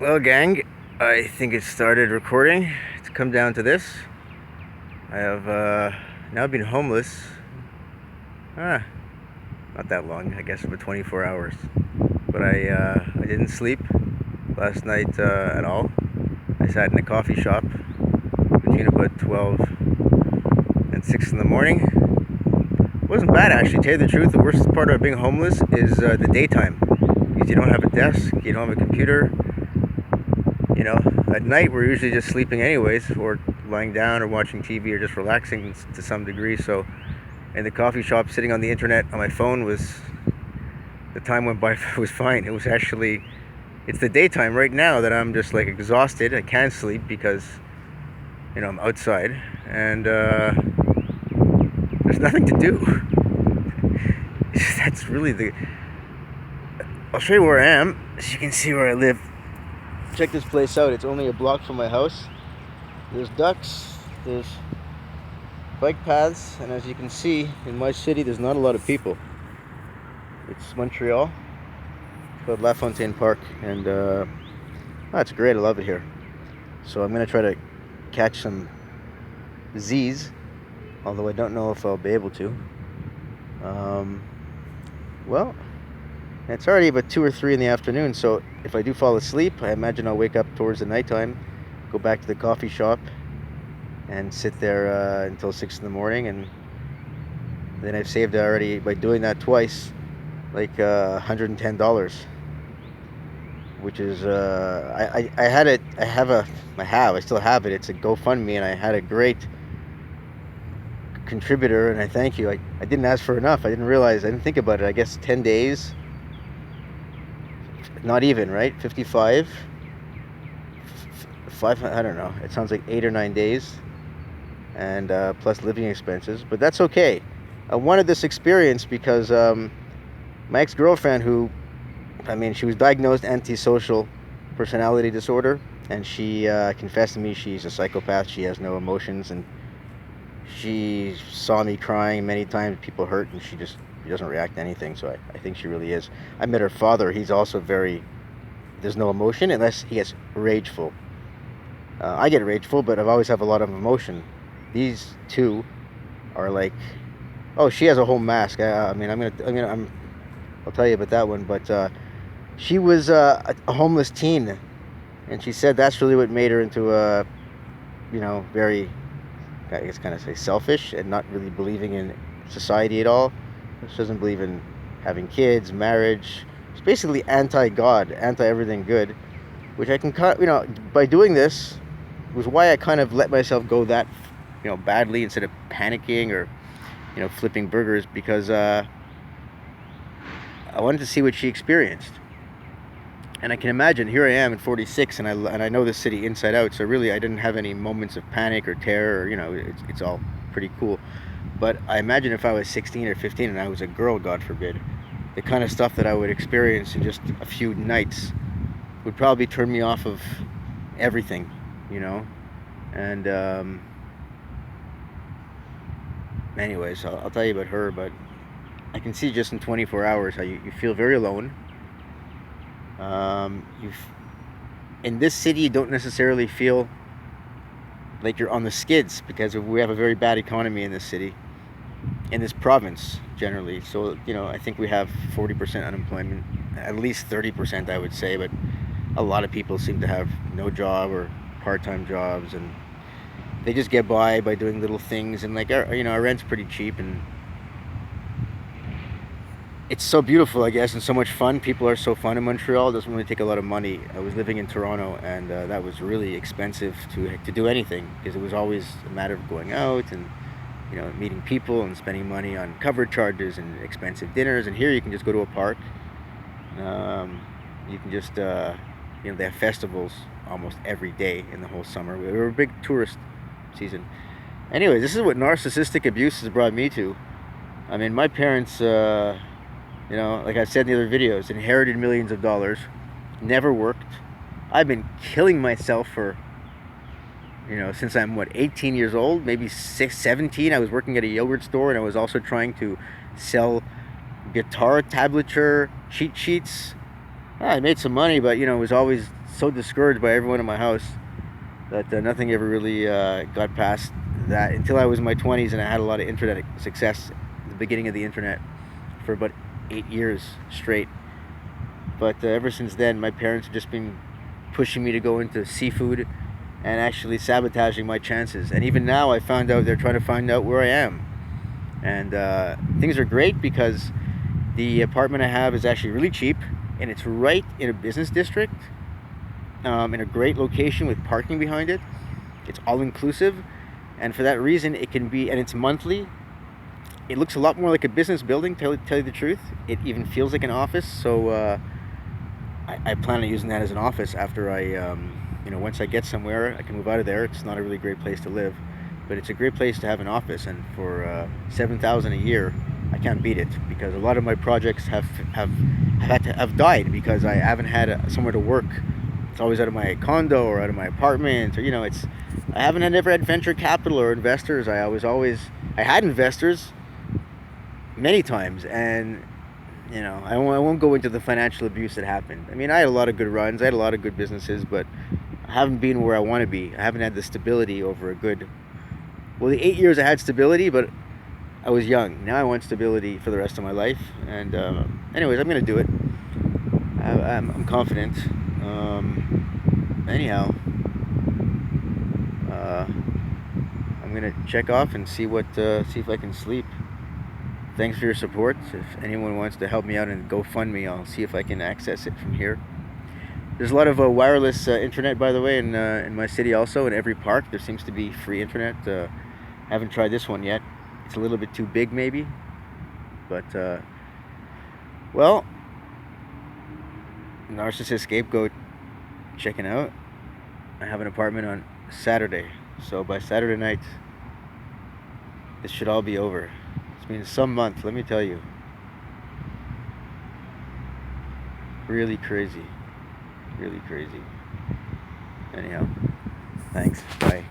Well, gang, I think it started recording. It's come down to this. I have now been homeless. Ah, not that long. I guess about 24 hours. But I didn't sleep last night at all. I sat in a coffee shop between about 12 and 6 in the morning. It wasn't bad actually. To tell you the truth, the worst part of being homeless is the daytime because you don't have a desk, you don't have a computer. You know, at night we're usually just sleeping anyways, or lying down or watching TV or just relaxing to some degree. So in the coffee shop, sitting on the internet on my phone was, the time went by was fine. It was actually, it's the daytime right now that I'm just like exhausted. I can't sleep because, I'm outside and there's nothing to do. That's really the, I'll show you where I am so you can see where I live. Check this place out. It's only a block from my house. There's ducks, there's bike paths, and as you can see, in my city, there's not a lot of people. It's Montreal. It's called La Fontaine Park, and it's great. I love it here. So I'm gonna try to catch some Z's, although I don't know if I'll be able to. Well, it's already about 2 or 3 in the afternoon, so if I do fall asleep, I imagine I'll wake up towards the nighttime, go back to the coffee shop, and sit there until 6 in the morning, and then I've saved already, by doing that twice, like $110, which is I had it. I still have it. It's a GoFundMe, and I had a great contributor, and I thank you. I didn't ask for enough. I didn't realize. I didn't think about it. I guess 10 days, not even, right? 55, 5. I don't know. It sounds like 8 or 9 days, and plus living expenses. But that's okay. I wanted this experience because my ex-girlfriend, she was diagnosed antisocial personality disorder, and she confessed to me she's a psychopath. She has no emotions, and she saw me crying many times, people hurt, and she doesn't react to anything. So I think she really is. I met her father. He's also there's no emotion unless he gets rageful. I get rageful, but I've always have a lot of emotion. These two are like, oh, she has a whole mask. I'll tell you about that one. But she was a homeless teen, and she said that's really what made her into a, very, I guess, kind of say selfish and not really believing in society at all. She doesn't believe in having kids, marriage. It's basically anti-God, anti-everything good, which I can, by doing this, was why I kind of let myself go that, badly instead of panicking or, flipping burgers, because I wanted to see what she experienced. And I can imagine, here I am at 46, and I know this city inside out. So really, I didn't have any moments of panic or terror. It's all pretty cool. But I imagine if I was 16 or 15 and I was a girl, God forbid, the kind of stuff that I would experience in just a few nights would probably turn me off of everything, And anyways, I'll tell you about her. But I can see just in 24 hours how you feel very alone. In this city, you don't necessarily feel like you're on the skids because we have a very bad economy in this city, in this province generally. So, I think we have 40% unemployment, at least 30%, I would say. But a lot of people seem to have no job or part-time jobs, and they just get by doing little things. And like our rent's pretty cheap, and it's so beautiful, I guess, and so much fun. People are so fun in Montreal. It doesn't really take a lot of money. I was living in Toronto, and that was really expensive to do anything, because it was always a matter of going out and meeting people and spending money on cover charges and expensive dinners. And here you can just go to a park. You can just they have festivals almost every day in the whole summer. We're a big tourist season. Anyway, this is what narcissistic abuse has brought me to. I mean, my parents. Like I said in the other videos, inherited millions of dollars, never worked. I've been killing myself for, since I'm 18 years old, maybe 17. I was working at a yogurt store, and I was also trying to sell guitar tablature cheat sheets I made some money, but was always so discouraged by everyone in my house that nothing ever really got past that until I was in my 20s, and I had a lot of internet success at the beginning of the internet for about 8 years straight. But ever since then, my parents have just been pushing me to go into seafood and actually sabotaging my chances. And even now, I found out they're trying to find out where I am. And things are great because the apartment I have is actually really cheap, and it's right in a business district, in a great location with parking behind it. It's all inclusive, and for that reason, it can be, and it's monthly. It looks a lot more like a business building, tell you the truth. It even feels like an office, so I plan on using that as an office after once I get somewhere, I can move out of there. It's not a really great place to live, but it's a great place to have an office, and for $7,000 a year, I can't beat it, because a lot of my projects have died because I haven't had somewhere to work. It's always out of my condo or out of my apartment, or I never had venture capital or investors. I had investors many times, and I won't go into the financial abuse that happened. I mean, I had a lot of good runs, I had a lot of good businesses, but I haven't been where I want to be. I haven't had the stability over the 8 years I had stability, but I was young. Now I want stability for the rest of my life. And anyways, I'm going to do it. I'm confident. Anyhow, I'm going to check off and see if I can sleep. Thanks for your support. If anyone wants to help me out and GoFundMe, I'll see if I can access it from here. There's a lot of wireless internet, by the way, in my city also. In every park, there seems to be free internet. I haven't tried this one yet. It's a little bit too big, maybe. But, well, Narcissist Scapegoat checking out. I have an apartment on Saturday. So by Saturday night, this should all be over. It's been some month, let me tell you. Really crazy. Really crazy. Anyhow, thanks. Bye.